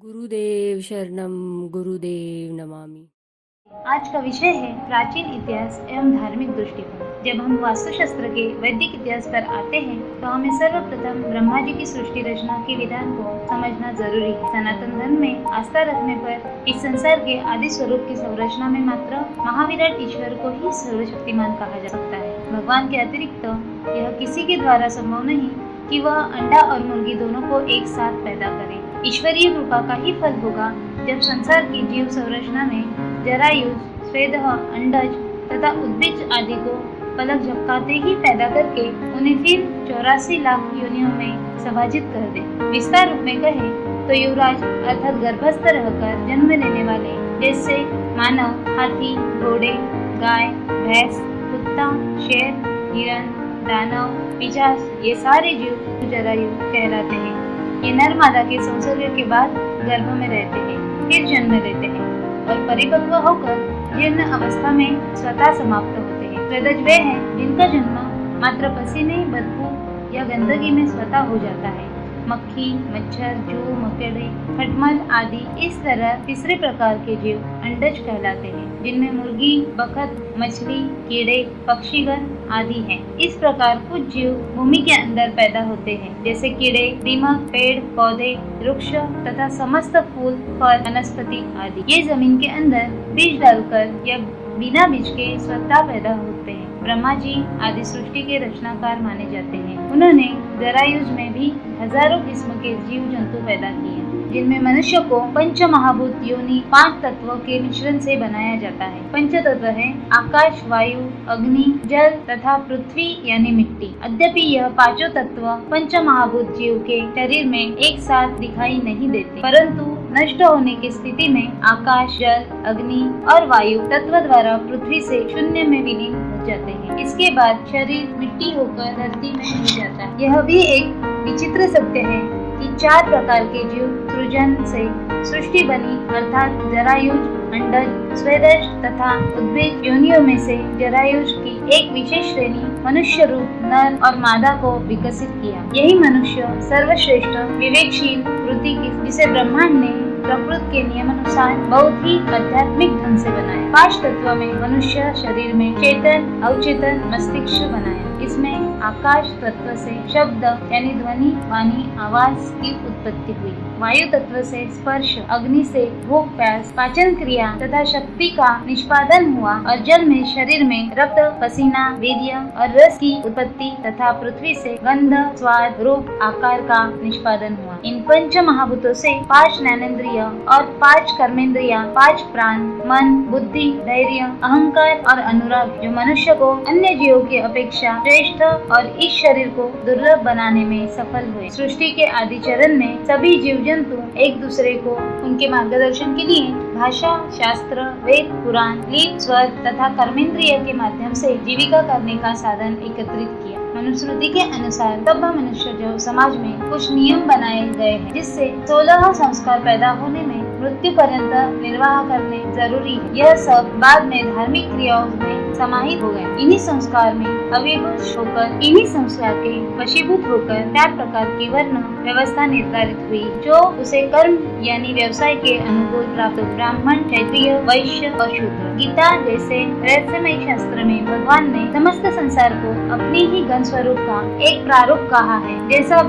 गुरुदेव शरणम गुरुदेव नमामि। आज का विषय है प्राचीन इतिहास एवं धार्मिक दृष्टिकोण। जब हम वास्तुशास्त्र के वैदिक इतिहास पर आते हैं तो हमें सर्वप्रथम ब्रह्मा जी की सृष्टि रचना के विधान को समझना जरूरी है। सनातन धर्म में आस्था रखने पर इस संसार के आदि स्वरूप की संरचना में मात्र महाविराट ईश्वर को ही सर्वशक्तिमान कहा जा सकता है। भगवान के अतिरिक्त यह किसी के द्वारा संभव नहीं कि वह अंडा और मुर्गी दोनों को एक साथ पैदा करे। ईश्वरीय कृपा का ही फल होगा जब संसार की जीव संरचना में जरायुज, स्वेदह, अंडज तथा उद्भिज आदि को पलक झपकाते ही पैदा करके उन्हें फिर 84 लाख योनियों में सभाजित कर दे। विस्तार रूप में कहे तो युवराज अर्थात गर्भस्थ रहकर जन्म लेने वाले जैसे मानव, हाथी, घोड़े, गाय, भैंस, कुत्ता, शेर, हिरण, दानव, पिशाच ये सारे जीव जरायु कहलाते हैं। ये नर मादा के संसर्ग के बाद गर्भ में रहते हैं, फिर जन्म लेते हैं और परिपक्व होकर जीर्ण अवस्था में स्वतः समाप्त होते हैं। प्रदज वे हैं जिनका जन्म मात्र पसीने, बदबू या गंदगी में स्वतः हो जाता है। मक्खी, मच्छर, जू, मकड़े, खटमल आदि इस तरह तीसरे प्रकार के जीव अंडज कहलाते हैं, जिनमें मुर्गी, बखत, मछली, कीड़े, पक्षीगण आदि हैं। इस प्रकार कुछ जीव भूमि के अंदर पैदा होते हैं, जैसे कीड़े, दीमक, पेड़, पौधे, वृक्ष तथा समस्त फूल, फल, वनस्पति आदि। ये जमीन के अंदर बीज डालकर या बिना बीज के स्वतः पैदा होते हैं। ब्रह्मा जी आदि सृष्टि के रचनाकार माने जाते हैं। उन्होंने जरायुज में भी हजारों किस्म के जीव जंतु पैदा किए, जिनमें मनुष्य को पंच महाभूत योनि 5 तत्वों के मिश्रण से बनाया जाता है। पंच तत्व है आकाश, वायु, अग्नि, जल तथा पृथ्वी यानी मिट्टी। यद्यपि यह पांचों तत्व पंच महाभूत जीव के शरीर में एक साथ दिखाई नहीं देते, परंतु नष्ट होने की स्थिति में आकाश, जल, अग्नि और वायु तत्व द्वारा पृथ्वी से शून्य में विलीन हो जाते हैं। इसके बाद शरीर मिट्टी होकर धरती में मिल जाता है। यह भी एक विचित्र सत्य है कि 4 प्रकार के जीव सृजन से सृष्टि बनी, अर्थात जरायुज, अंडज, स्वेदज तथा उद्भिज योनियों में से जरायुज की एक विशेष श्रेणी मनुष्य रूप नर और मादा को विकसित किया। यही मनुष्य सर्वश्रेष्ठ विवेकशील कृति जिसे ब्रह्मांड ने प्रकृति के नियमानुसार बहुत ही आध्यात्मिक ढंग से बनाया। 5 तत्व में मनुष्य शरीर में चेतन, अवचेतन, मस्तिष्क बनाया। इसमें आकाश तत्व से शब्द यानी ध्वनि, वाणी, आवाज की उत्पत्ति हुई। वायु तत्व से स्पर्श, अग्नि से भूख, प्यास, पाचन क्रिया तथा शक्ति का निष्पादन हुआ और जल में शरीर में रक्त, पसीना, वीर्य और रस की उत्पत्ति तथा पृथ्वी से गंध, स्वाद, रूप, आकार का निष्पादन हुआ। इन पंच महाभूतों से 5 ज्ञानेंद्रिय और 5 कर्मेंद्रिया, 5 प्राण, मन, बुद्धि, धैर्य, अहंकार और अनुराग जो मनुष्य को अन्य जीवों की अपेक्षा श्रेष्ठ और इस शरीर को दुर्लभ बनाने में सफल हुए। सृष्टि के आदि चरण में सभी जीव जंतु एक दूसरे को उनके मार्गदर्शन के लिए भाषा, शास्त्र, वेद, पुराण, लिप, स्वर तथा कर्मेंद्रिय के माध्यम से जीविका करने का साधन एकत्रित किया। मनुस्मृति के अनुसार सभ्य मनुष्य जो समाज में कुछ नियम बनाए गए हैं, जिससे 16 संस्कार पैदा होने में मृत्यु पर्यंत निर्वाह करने जरूरी है। यह सब बाद में धार्मिक क्रियाओं में समाहित हो गए। इन्हीं संस्कार में अभिभूत होकर, इन्हीं संस्कार के वशीभूत होकर 4 प्रकार की वर्ण व्यवस्था निर्धारित हुई, जो उसे कर्म यानी व्यवसाय के अनुकूल प्राप्त। ब्राह्मण, क्षत्रिय, वैश्य और शूद्र। गीता जैसे रहस्यमय शास्त्र में भगवान ने समस्त संसार को अपनी ही गण स्वरूप का एक प्रारूप कहा है। जैसा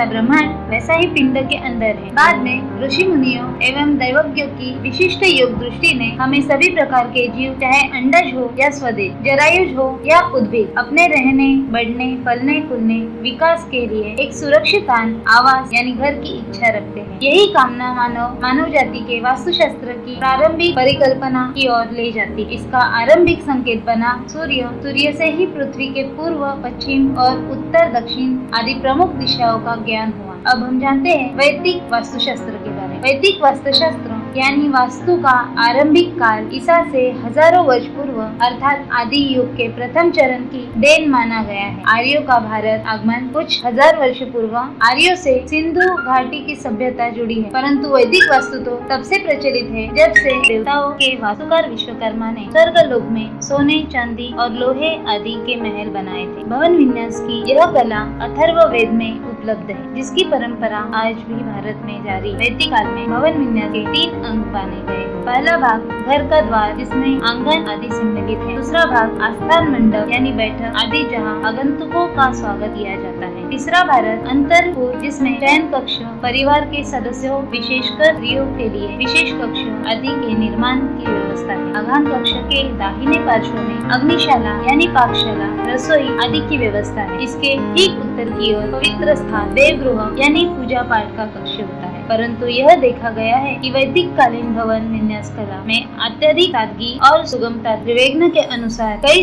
ब्रह्मांड वैसा ही पिंड के अंदर है। बाद में ऋषि मुनियों एवं दैवज्ञों की विशिष्ट योग दृष्टि ने हमें सभी प्रकार के जीव, चाहे अंडज हो या स्वदेश, जरायुज हो या उद्भिद, अपने रहने, बढ़ने, फलने, फूलने, विकास के लिए एक सुरक्षित आवास यानी घर की इच्छा रखते हैं। यही कामना मानव जाति के वास्तुशास्त्र की प्रारंभिक परिकल्पना की ओर ले जाती। इसका आरंभिक संकेत बना सूर्य से ही पृथ्वी के पूर्व, पश्चिम और उत्तर, दक्षिण आदि प्रमुख दिशाओं का ज्ञान हुआ। अब हम जानते हैं वैदिक वास्तुशास्त्र के बारे में। वैदिक वास्तुशास्त्र यानी वास्तु का आरंभिक काल ईसा से हजारों वर्ष पूर्व अर्थात आदि युग के प्रथम चरण की देन माना गया है। आर्यों का भारत आगमन कुछ 1000 वर्ष पूर्व आर्यों से सिंधु घाटी की सभ्यता जुड़ी है, परंतु वैदिक वास्तु तो तब से प्रचलित है जब से देवताओं के वास्तुकार विश्वकर्मा ने स्वर्गलोक में सोने, चांदी और लोहे आदि के महल बनाए थे। भवन विन्यास की यह कला अथर्व वेद में उपलब्ध है, जिसकी परंपरा आज भी भारत में जारी है। वैदिक काल में भवन विन्यास के 3 अंग माने गए। पहला भाग घर का द्वार, जिसमें आंगन आदि सम्मिलित है। दूसरा भाग आस्थान मंडप यानी बैठक आदि, जहाँ आगंतुकों का स्वागत किया जाता है। तीसरा भारत अंतरपुर, जिसमें शयन कक्ष, परिवार के सदस्यों विशेषकर स्त्रियों के लिए विशेष कक्ष आदि के निर्माण की व्यवस्था है। आघान कक्ष के दाहिने पार्श्व में अग्निशाला यानी पाकशाला, रसोई आदि की व्यवस्था है। इसके ठीक उत्तर की ओर पवित्र स्थान देवगृह यानी पूजा पाठ का कक्ष होता है। परंतु यह देखा गया है कि वैदिक कालीन भवन विन्यास कला में अत्यधिक सादगी और सुगमता त्रिवेग्न के अनुसार कई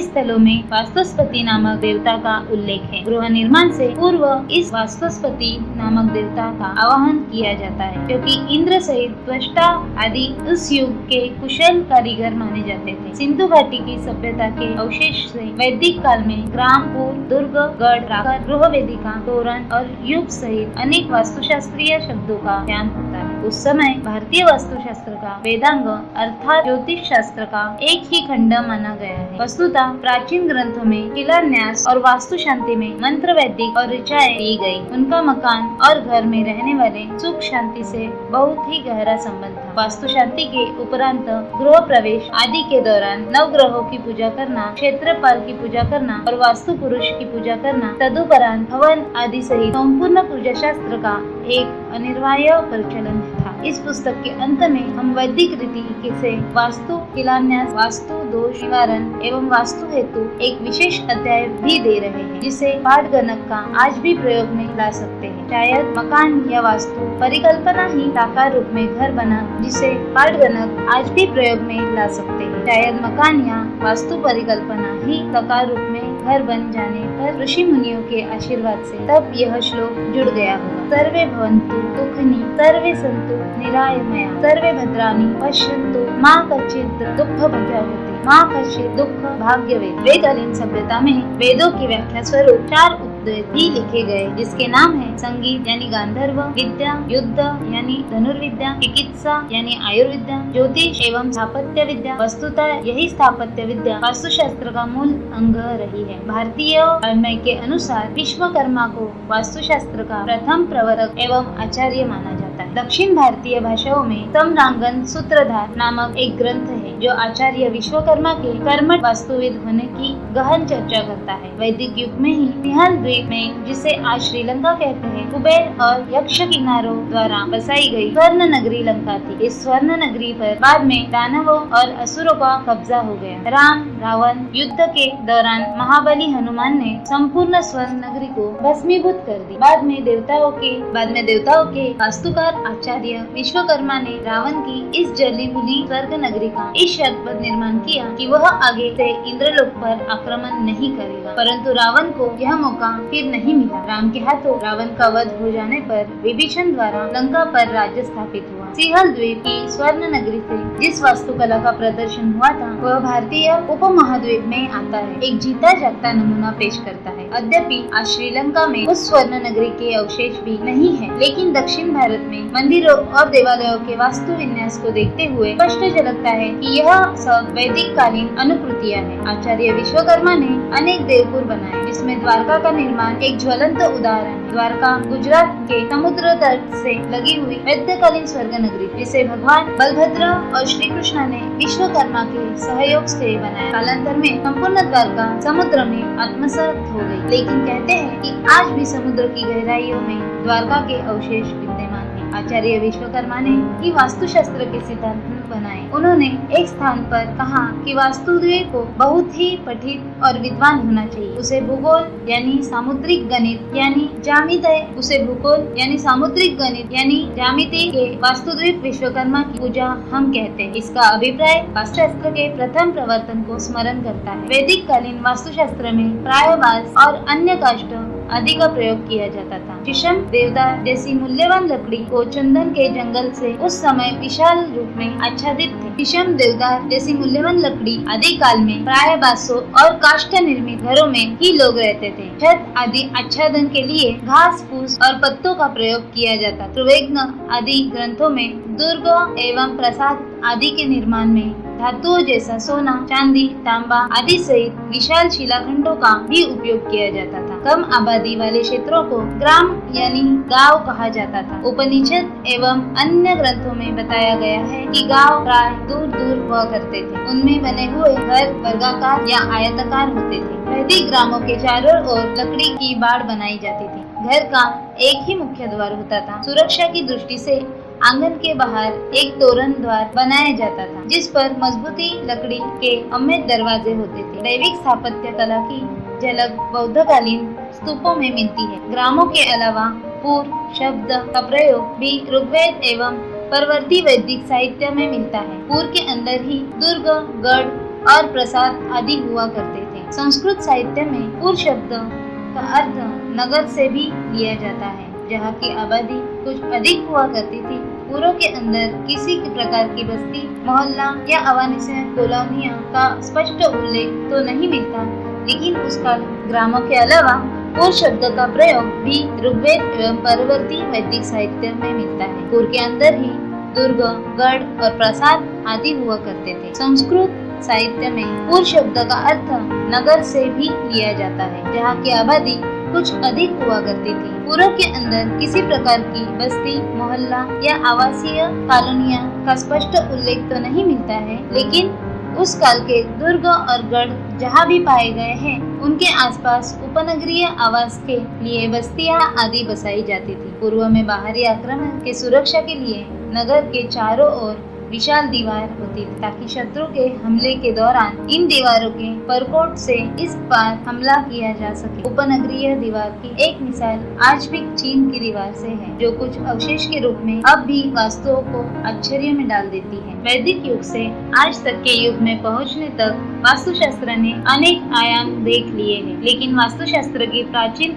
स्थलों में वास्तुस्पति नामक देवता का उल्लेख है। गृह निर्माण से पूर्व इस वास्तुस्पति नामक देवता का आवाहन किया जाता है, क्योंकि इंद्र सहित त्वष्टा आदि उस युग के कुशल कारीगर माने जाते थे। सिंधु घाटी की सभ्यता के अवशेष से वैदिक काल में ग्राम, पुर, दुर्ग, गढ़, प्राकार, गृह वेदिका, तोरण और युग सहित अनेक वास्तुशास्त्रीय शब्दों का ज्ञान होता है। उस समय भारतीय वास्तुशास्त्र का वेदांग अर्थात ज्योतिष शास्त्र का एक ही खंड माना गया है। वस्तुतः प्राचीन ग्रंथों में शिलान्यास और वास्तु शांति में मंत्र वैदिक और ऋचाएं दी गई। उनका मकान और घर में रहने वाले सुख शांति से बहुत ही गहरा संबंध था। वास्तु शांति के उपरांत गृह प्रवेश आदि के दौरान नवग्रहों की पूजा करना, क्षेत्रपाल की पूजा करना और वास्तु पुरुष की पूजा करना, तदुपरांत हवन आदि सहित संपूर्ण पूजा शास्त्र का एक अनिवार्य प्रचलन था। इस पुस्तक के अंत में हम वैदिक रीति से वास्तु शिलान्यास, वास्तु दोष निवारण एवं वास्तु हेतु एक विशेष अध्याय भी दे रहे हैं, जिसे पाठगणक का आज भी प्रयोग में ला सकते हैं। शायद मकान या वास्तु परिकल्पना ही साकार रूप में घर बना, जिसे पाठगणक आज भी प्रयोग में ला सकते हैं। शायद मकान या वास्तु परिकल्पना ही साकार रूप में घर बन जाने पर ऋषि मुनियों के आशीर्वाद से तब यह श्लोक जुड़ गया होगा। सर्वे भवन्तु सुखिनः, सर्वे सन्तु निरामयाः, सर्वे भद्राणि पश्यन्तु, मा कश्चित् दुःखभाग्यवत्, माँ कश्चित् दुःख भाग्यवेद। वेदकालीन सभ्यता में वेदों की व्याख्या स्वरूप 4 उपवेद भी लिखे गए, जिसके नाम है संगीत यानी गांधर्व विद्या, युद्ध यानी धनुर्विद्या, चिकित्सा यानी आयुर्विद्या, ज्योतिष एवं स्थापत्य विद्या। वस्तुतः यही स्थापत्य विद्या वास्तुशास्त्र का मूल अंग रही है। भारतीय वाङ्मय के अनुसार विश्वकर्मा को वास्तुशास्त्र का प्रथम प्रवर्तक एवं आचार्य माना जाता है। दक्षिण भारतीय भाषाओं में सम्रांगण सूत्रधार नामक एक ग्रंथ है, जो आचार्य विश्वकर्मा के कर्मठ वास्तुविद होने की गहन चर्चा करता है। वैदिक युग में ही सिंहल द्वीप में, जिसे आज श्रीलंका कहते हैं, कुबेर और यक्ष किन्नरों द्वारा बसाई गई स्वर्ण नगरी लंका थी। इस स्वर्ण नगरी पर बाद में दानवों और असुरों का कब्जा हो गया। राम रावण युद्ध के दौरान महाबली हनुमान ने संपूर्ण स्वर्ण नगरी को भस्मीभूत कर दी। बाद में देवताओं के वास्तुकार आचार्य विश्वकर्मा ने रावण की इस जली भुनी स्वर्ग नगरी का इस शर्त पर निर्माण किया कि वह आगे से इंद्रलोक पर आक्रमण नहीं करेगा। परंतु रावण को यह मौका फिर नहीं मिला। राम के हाथों रावण का वध हो जाने पर विभीषण द्वारा लंका पर राज्य स्थापित हुआ। सिंहल द्वीप की स्वर्ण नगरी से जिस वास्तुकला का प्रदर्शन हुआ था, वह भारतीय उपमहाद्वीप में आता है, एक जीता जागता नमूना पेश करता है। अद्यपि आज श्रीलंका में उस स्वर्ण नगरी के अवशेष भी नहीं है, लेकिन दक्षिण भारत में मंदिरों और देवालयों के वास्तु विन्यास को देखते हुए स्पष्ट झलकता है कि यह सब वैदिक कालीन अनुकृतियां हैं। आचार्य विश्वकर्मा ने अनेक देवपुर बनाए, जिसमें द्वारका का निर्माण एक ज्वलंत उदाहरण है। द्वारका गुजरात के समुद्र तट से लगी हुई मध्यकालीन स्वर्ग नगरी, जिसे भगवान बलभद्र और श्री कृष्ण ने विश्वकर्मा के सहयोग से बनाया। कालांतर में संपूर्ण द्वारका समुद्र में आत्मसात हो गई, लेकिन कहते हैं कि आज भी समुद्र की गहराइयों में द्वारका के अवशेष विद्यमान है। आचार्य विश्वकर्मा ने ही वास्तुशास्त्र के सिद्धांत बनाए। उन्होंने एक स्थान पर कहा कि वास्तुदेव को बहुत ही पठित और विद्वान होना चाहिए। उसे भूगोल यानी सामुद्रिक गणित यानी ज्यामिति के वास्तुदेव विश्वकर्मा की पूजा हम कहते हैं। इसका अभिप्राय वास्तुशास्त्र के प्रथम प्रवर्तन को स्मरण करता है। वैदिक कालीन वास्तुशास्त्र में प्रायवास और अन्य काष्ठ आदि का प्रयोग किया जाता था। शीशम देवदार जैसी मूल्यवान लकड़ी को चंदन के जंगल से उस समय विशाल रूप में आच्छादित थे। शीशम देवदार जैसी मूल्यवान लकड़ी आदि काल में प्राय बांसों और काष्ठ निर्मित घरों में ही लोग रहते थे। छत आदि आच्छादन के लिए घास फूस और पत्तों का प्रयोग किया जाता। त्रिवेग्न आदि ग्रंथों में दुर्ग एवं प्रासाद आदि के निर्माण में धातुओं जैसा सोना, चांदी, तांबा आदि सहित विशाल शिलाखंडों का भी उपयोग किया जाता था। कम आबादी वाले क्षेत्रों को ग्राम यानी गांव कहा जाता था। उपनिषद एवं अन्य ग्रंथों में बताया गया है कि गांव प्राय दूर दूर हुआ करते थे। उनमें बने हुए घर वर्गाकार या आयताकार होते थे। वैदिक ग्रामों के चारों ओर लकड़ी की बाड़ बनाई जाती थी। घर का एक ही मुख्य द्वार होता था। सुरक्षा की दृष्टि से आंगन के बाहर एक तोरण द्वार बनाया जाता था, जिस पर मजबूती लकड़ी के अमेद दरवाजे होते थे। दैविक स्थापत्य कला की झलक बौद्धकालीन स्तूपों में मिलती है। ग्रामों के अलावा पूर शब्द का प्रयोग भी ऋग्वेद एवं परवर्ती वैदिक साहित्य में मिलता है। पूर के अंदर ही दुर्ग, गढ़ और प्रसाद आदि हुआ करते थे। संस्कृत साहित्य में पूर शब्द का अर्थ नगर से भी लिया जाता है, जहाँ की आबादी कुछ अधिक हुआ करती थी। पूरों के अंदर किसी प्रकार की बस्ती, मोहल्ला या अवानिया कॉलोनिया का स्पष्ट उल्लेख तो नहीं मिलता, लेकिन उस काल ग्रामों के अलावा पूर शब्द का प्रयोग भी ऋग्वेद एवं परवर्ती वैदिक साहित्य में मिलता है। पूर के अंदर ही दुर्ग, गढ़ और प्रासाद आदि हुआ करते थे। संस्कृत साहित्य में पूर शब्द का अर्थ नगर से भी लिया जाता है, जहाँ की आबादी कुछ अधिक हुआ करती थी। पूरों के अंदर किसी प्रकार की बस्ती, मोहल्ला या आवासीय कॉलोनिया का स्पष्ट उल्लेख तो नहीं मिलता है, लेकिन उस काल के दुर्ग और गढ़ जहाँ भी पाए गए हैं, उनके आसपास उपनगरीय आवास के लिए बस्तियां आदि बसाई जाती थी। पूर्व में बाहरी आक्रमण के सुरक्षा के लिए नगर के चारों ओर विशाल दीवार होती थी, ताकि शत्रु के हमले के दौरान इन दीवारों के परकोट से इस पार हमला किया जा सके। उपनगरीय दीवार की एक मिसाल आज भी चीन की दीवार से है, जो कुछ अवशेष के रूप में अब भी वास्तुओं को आश्चर्य में डाल देती है। वैदिक युग से आज तक के युग में पहुंचने तक वास्तुशास्त्र ने अनेक आयाम देख लिए हैं, लेकिन वास्तुशास्त्र की प्राचीन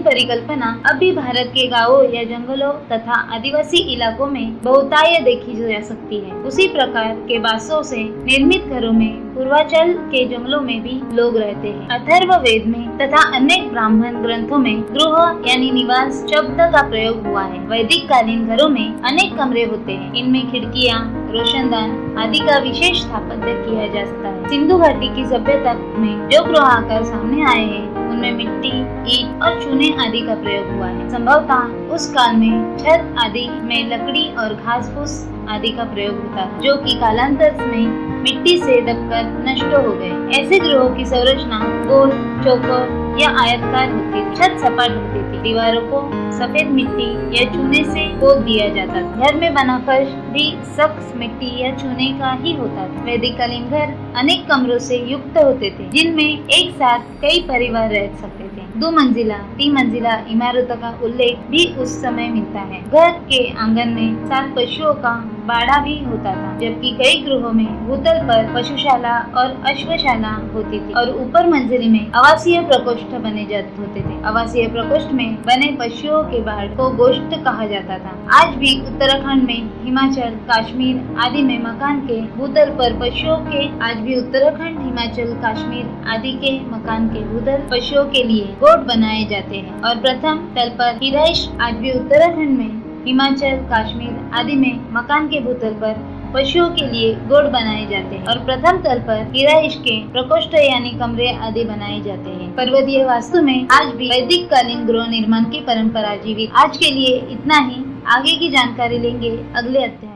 परिकल्पना अब भी भारत के गांवों या जंगलों तथा आदिवासी इलाकों में बहुतायत देखी जा सकती है। उसी प्रकार के बांसों से निर्मित घरों में पूर्वांचल के जंगलों में भी लोग रहते हैं। अथर्ववेद में तथा अनेक ब्राह्मण ग्रंथों में गृह यानी निवास शब्द का प्रयोग हुआ है। वैदिक कालीन घरों में अनेक कमरे होते हैं। इनमें खिड़कियां, रोशनदान आदि का विशेष स्थापत्य किया जा सकता है। सिंधु घाटी की सभ्यता में जो गृह आकार सामने आए हैं, उनमें मिट्टी, ईंट और चूने आदि का प्रयोग हुआ है। संभवतः उस काल में छत आदि में लकड़ी और घास फूस आदि का प्रयोग होता है, जो कि कालांतर में मिट्टी से दबकर नष्ट हो गए। ऐसे गृहों की संरचना गोल, चौकोर या आयताकार होती थी। छत सपाट होती थी। दीवारों को सफेद मिट्टी या चूने से खोद दिया जाता था। घर में बना फर्श भी सख्त मिट्टी या चूने का ही होता था। वैदिक कालीन घर अनेक कमरों से युक्त होते थे, जिनमें एक साथ कई परिवार रह सकते थे। 2 मंजिला, 3 मंजिला इमारतों का उल्लेख भी उस समय मिलता है। घर के आंगन में 7 पशुओं का बाड़ा भी होता था, जबकि कई गृहों में भूतल पर पशुशाला और अश्वशाला होती थी और ऊपर मंजिल में आवासीय प्रकोष्ठ बने जाते होते थे। आवासीय प्रकोष्ठ में बने पशुओं के बाड़ को गोष्ठ कहा जाता था। आज भी उत्तराखंड में, हिमाचल, कश्मीर आदि में मकान के भूतल पर पशुओं के मकान के भूतल पशुओं के लिए गोठ बनाए जाते हैं और प्रथम तल पर हिराइश आज भी उत्तराखंड में, हिमाचल, कश्मीर आदि में मकान के भूतल पर पशुओं के लिए गोठ बनाए जाते हैं और प्रथम तल पर हिराइश के प्रकोष्ठ यानी कमरे आदि बनाए जाते हैं। पर्वतीय वास्तु में आज भी वैदिक कालीन गृह निर्माण की परंपरा जीवित। आज के लिए इतना ही। आगे की जानकारी लेंगे अगले अध्याय।